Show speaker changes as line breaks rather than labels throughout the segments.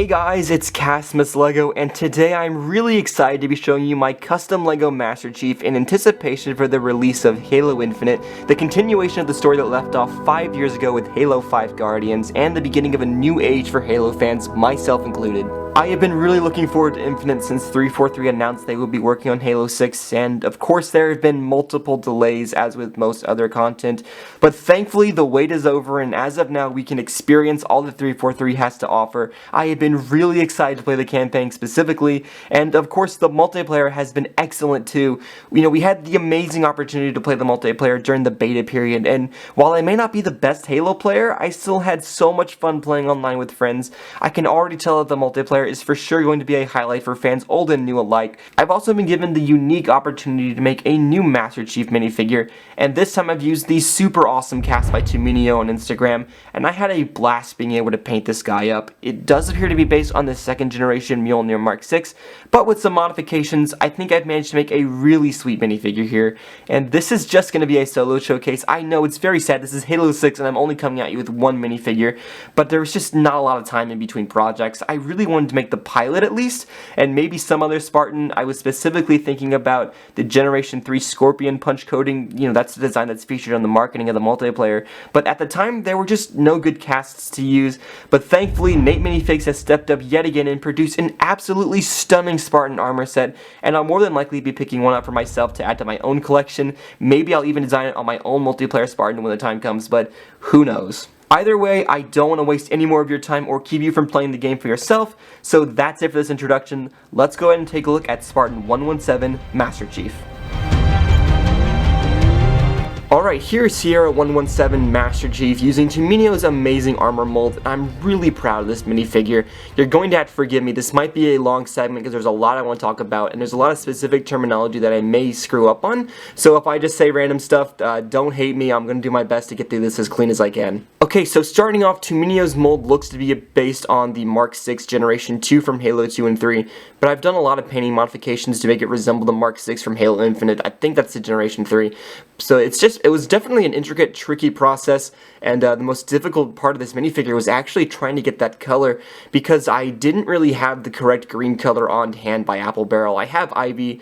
Hey guys, it's Casmus Lego, and today I'm really excited to be showing you my custom Lego Master Chief in anticipation for the release of Halo Infinite, the continuation of the story that left off 5 years ago with Halo 5 Guardians, and the beginning of a new age for Halo fans, myself included. I have been really looking forward to Infinite since 343 announced they would be working on Halo 6, and of course there have been multiple delays as with most other content, but thankfully the wait is over, and as of now we can experience all that 343 has to offer. I have been really excited to play the campaign specifically, and of course the multiplayer has been excellent too. You know, we had the amazing opportunity to play the multiplayer during the beta period, and while I may not be the best Halo player, I still had so much fun playing online with friends. I can already tell that the multiplayer is for sure going to be a highlight for fans old and new alike. I've also been given the unique opportunity to make a new Master Chief minifigure, and this time I've used the super awesome cast by Minifigure on Instagram, and I had a blast being able to paint this guy up. It does appear to be based on the second generation Mjolnir Mark 6, but with some modifications, I think I've managed to make a really sweet minifigure here, and this is just going to be a solo showcase. I know it's very sad, this is Halo 6 and I'm only coming at you with one minifigure, but there was just not a lot of time in between projects. I really wanted to make the pilot at least, and maybe some other Spartan. I was specifically thinking about the Generation 3 Scorpion punch coating. You know, that's the design that's featured on the marketing of the multiplayer, but at the time there were just no good casts to use, but thankfully Nate Minifigs has stepped up yet again and produced an absolutely stunning Spartan armor set, and I'll more than likely be picking one up for myself to add to my own collection. Maybe I'll even design it on my own multiplayer Spartan when the time comes, but who knows. Either way, I don't want to waste any more of your time or keep you from playing the game for yourself, so that's it for this introduction. Let's go ahead and take a look at Spartan 117 Master Chief. Alright, here's Sierra 117 Master Chief using Minifigure's amazing armor mold. I'm really proud of this minifigure. You're going to have to forgive me, this might be a long segment because there's a lot I want to talk about, and there's a lot of specific terminology that I may screw up on, so if I just say random stuff, don't hate me. I'm going to do my best to get through this as clean as I can. Okay, so starting off, Minifigure's mold looks to be based on the Mark 6 Generation 2 from Halo 2 and 3, but I've done a lot of painting modifications to make it resemble the Mark 6 from Halo Infinite. I think that's the Generation 3, so it was definitely an intricate, tricky process, and the most difficult part of this minifigure was actually trying to get that color, because I didn't really have the correct green color on hand by Apple Barrel. I have Ivy,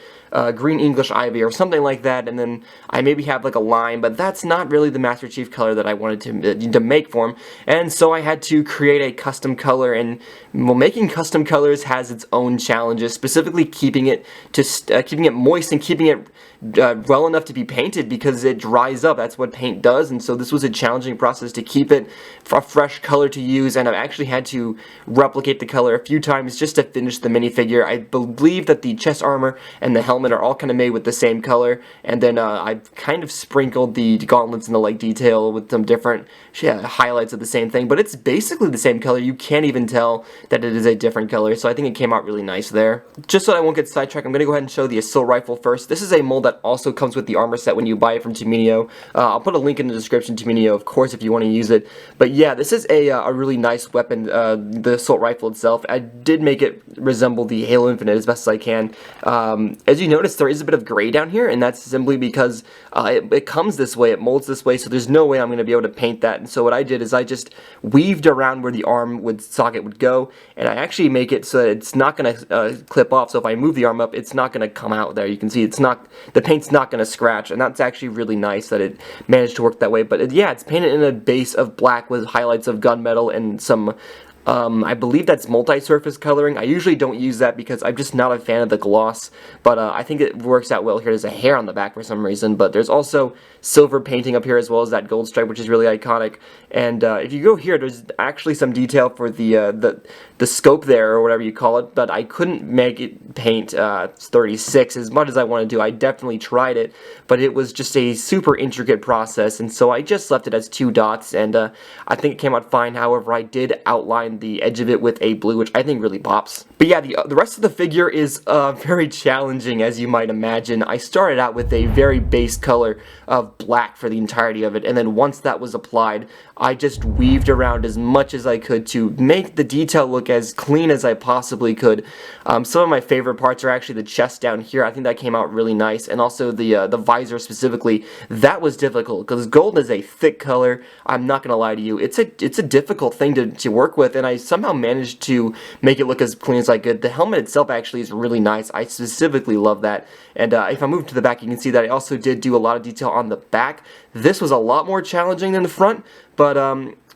green English Ivy or something like that, and then I maybe have like a lime, but that's not really the Master Chief color that I wanted to make for him, and so I had to create a custom color, and well, making custom colors has its own challenges, specifically keeping it moist and keeping it well enough to be painted, because it dries up. That's what paint does, and so this was a challenging process to keep it a fresh color to use, and I've actually had to replicate the color a few times just to finish the minifigure. I believe that the chest armor and the helmet are all kind of made with the same color, and then I've kind of sprinkled the gauntlets and the leg detail with some different highlights of the same thing, but it's basically the same color. You can't even tell that it is a different color, so I think it came out really nice there. Just so I won't get sidetracked, I'm going to go ahead and show the assault rifle first. This is a mold that also comes with the armor set when you buy it from Minifigure. I'll put a link in the description to Minifigure, of course, if you want to use it. But yeah, this is a really nice weapon, the assault rifle itself. I did make it resemble the Halo Infinite as best as I can. As you notice, there is a bit of gray down here, and that's simply because it comes this way, it molds this way, so there's no way I'm going to be able to paint that. And so what I did is I just weaved around where the arm socket would go, and I actually make it so that it's not going to clip off. So if I move the arm up, it's not going to come out there. You can see the paint's not going to scratch, and that's actually really nice that it managed to work that way. But yeah, it's painted in a base of black with highlights of gunmetal and some I believe that's multi-surface coloring. I usually don't use that because I'm just not a fan of the gloss, but I think it works out well here. There's a hair on the back for some reason, but there's also silver painting up here as well as that gold stripe, which is really iconic. And if you go here, there's actually some detail for the scope there, or whatever you call it, but I couldn't make it paint 36 as much as I wanted to. I definitely tried it, but it was just a super intricate process, and so I just left it as 2 dots, and I think it came out fine. However, I did outline the edge of it with a blue, which I think really pops. But yeah, the rest of the figure is very challenging, as you might imagine. I started out with a very base color of black for the entirety of it, and then once that was applied, I just weaved around as much as I could to make the detail look as clean as I possibly could. Some of my favorite favorite parts are actually the chest down here. I think that came out really nice, and also the visor specifically. That was difficult because gold is a thick color. I'm not gonna lie to you, it's a difficult thing to work with, and I somehow managed to make it look as clean as I could. The helmet itself actually is really nice. I specifically love that. And if I move to the back, you can see that I also did do a lot of detail on the back. This was a lot more challenging than the front, but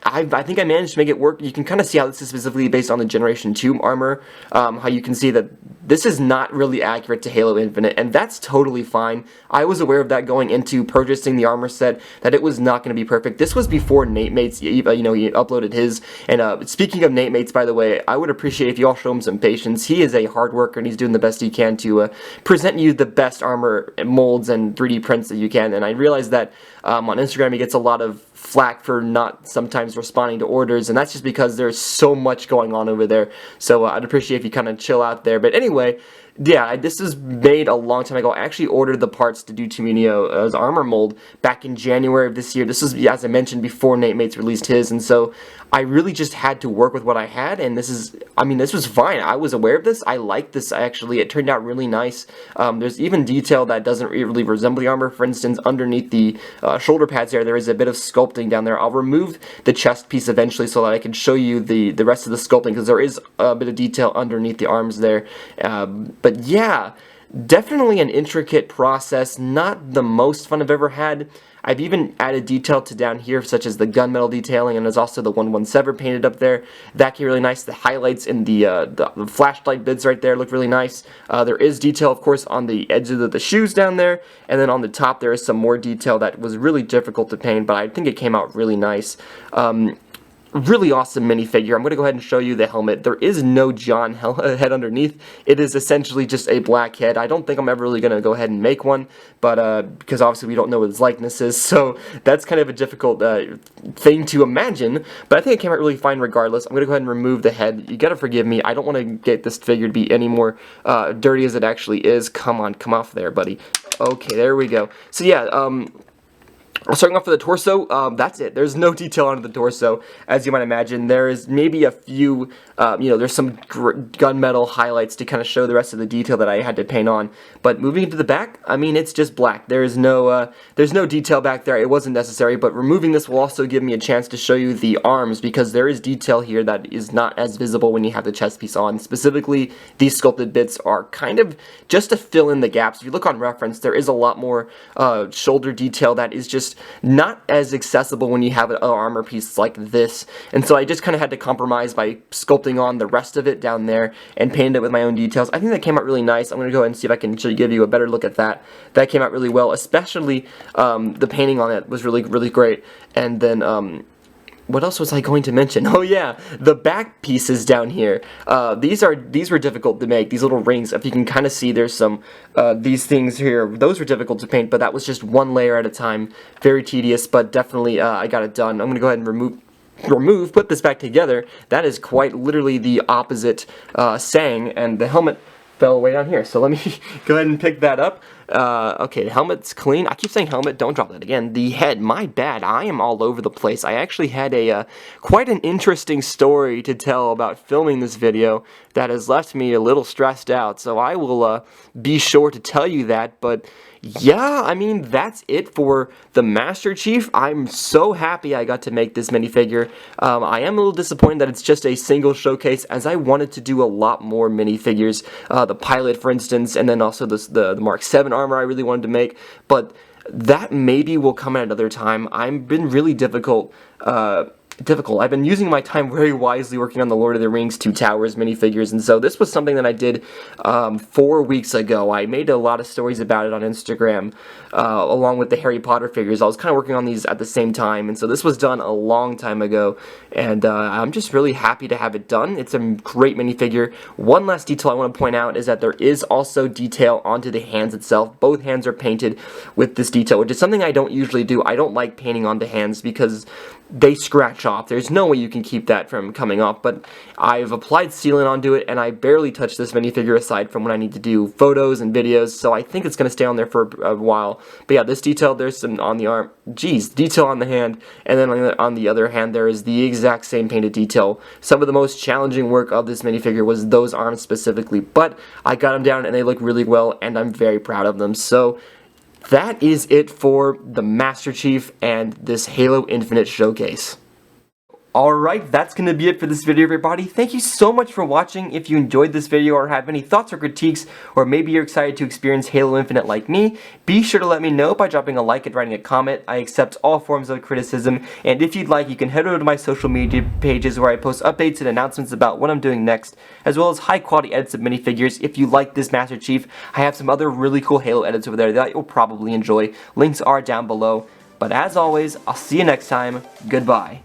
I think I managed to make it work. You can kind of see how this is specifically based on the Generation 2 armor, how you can see that this is not really accurate to Halo Infinite, and that's totally fine. I was aware of that going into purchasing the armor set, that it was not going to be perfect. This was before NateMates, he uploaded his, and speaking of NateMates, by the way, I would appreciate if you all show him some patience. He is a hard worker, and he's doing the best he can to present you the best armor molds and 3D prints that you can, and I realize that on Instagram he gets a lot of flack for not sometimes responding to orders, and that's just because there's so much going on over there, so I'd appreciate if you kind of chill out there. But anyway, yeah, this was made a long time ago. I actually ordered the parts to do Tuminio's armor mold back in January of this year. This was, as I mentioned, before NateMates released his, and so I really just had to work with what I had, and this was fine. I was aware of this. I liked this, actually. It turned out really nice. There's even detail that doesn't really resemble the armor. For instance, underneath the shoulder pads there is a bit of sculpting down there. I'll remove the chest piece eventually so that I can show you the rest of the sculpting, because there is a bit of detail underneath the arms there. But yeah, definitely an intricate process, not the most fun I've ever had. I've even added detail to down here, such as the gunmetal detailing, and there's also the 117 painted up there. That came really nice. The highlights in the flashlight bits right there look really nice. There is detail, of course, on the edge of the shoes down there, and then on the top there is some more detail that was really difficult to paint, but I think it came out really nice. Really awesome minifigure. I'm going to go ahead and show you the helmet. There is no John head underneath. It is essentially just a black head. I don't think I'm ever really going to go ahead and make one, but because obviously we don't know what his likeness is, so that's kind of a difficult thing to imagine, but I think it came out really fine regardless. I'm going to go ahead and remove the head. You got to forgive me. I don't want to get this figure to be any more dirty as it actually is. Come on, come off there, buddy. Okay, there we go. So yeah, starting off with the torso, that's it. There's no detail on the torso, as you might imagine. There is maybe a few, there's some gunmetal highlights to kind of show the rest of the detail that I had to paint on. But moving into the back, I mean, it's just black. There's no detail back there. It wasn't necessary, but removing this will also give me a chance to show you the arms, because there is detail here that is not as visible when you have the chest piece on. Specifically, these sculpted bits are kind of just to fill in the gaps. If you look on reference, there is a lot more shoulder detail that is just not as accessible when you have an armor piece like this, and so I just kind of had to compromise by sculpting on the rest of it down there and painted it with my own details. I think that came out really nice. I'm going to go ahead and see if I can give you a better look at that. That came out really well, especially the painting on it was really, really great. And then what else was I going to mention? Oh yeah, the back pieces down here. These were difficult to make. These little rings, if you can kind of see, there's some these things here. Those were difficult to paint, but that was just one layer at a time. Very tedious, but definitely I got it done. I'm gonna go ahead and put this back together. That is quite literally the opposite saying, and the helmet fell way down here. So let me go ahead and pick that up. Okay, the helmet's clean. I keep saying helmet, don't drop that again. The head, my bad, I am all over the place. I actually had a quite an interesting story to tell about filming this video that has left me a little stressed out, so I will be sure to tell you that. But yeah, I mean, that's it for the Master Chief. I'm so happy I got to make this minifigure. I am a little disappointed that it's just a single showcase, as I wanted to do a lot more minifigures. The pilot, for instance, and then also the Mark 7 armor I really wanted to make, but that maybe will come at another time. I've been really difficult. I've been using my time very wisely working on the Lord of the Rings Two Towers minifigures, and so this was something that I did 4 weeks ago. I made a lot of stories about it on Instagram, along with the Harry Potter figures. I was kind of working on these at the same time, and so this was done a long time ago, and I'm just really happy to have it done. It's a great minifigure. One last detail I want to point out is that there is also detail onto the hands itself. Both hands are painted with this detail, which is something I don't usually do. I don't like painting onto hands because they scratch off. There's no way you can keep that from coming off, but I've applied sealant onto it, and I barely touch this minifigure aside from when I need to do photos and videos, so I think it's going to stay on there for a while. But yeah, this detail, there's some on the arm, detail on the hand, and then on the other hand, there is the exact same painted detail. Some of the most challenging work of this minifigure was those arms specifically, but I got them down, and they look really well, and I'm very proud of them. So that is it for the Master Chief and this Halo Infinite showcase. Alright, that's going to be it for this video, everybody. Thank you so much for watching. If you enjoyed this video or have any thoughts or critiques, or maybe you're excited to experience Halo Infinite like me, be sure to let me know by dropping a like and writing a comment. I accept all forms of criticism, and if you'd like, you can head over to my social media pages where I post updates and announcements about what I'm doing next, as well as high quality edits of minifigures. If you like this Master Chief, I have some other really cool Halo edits over there that you'll probably enjoy. Links are down below. But as always, I'll see you next time. Goodbye.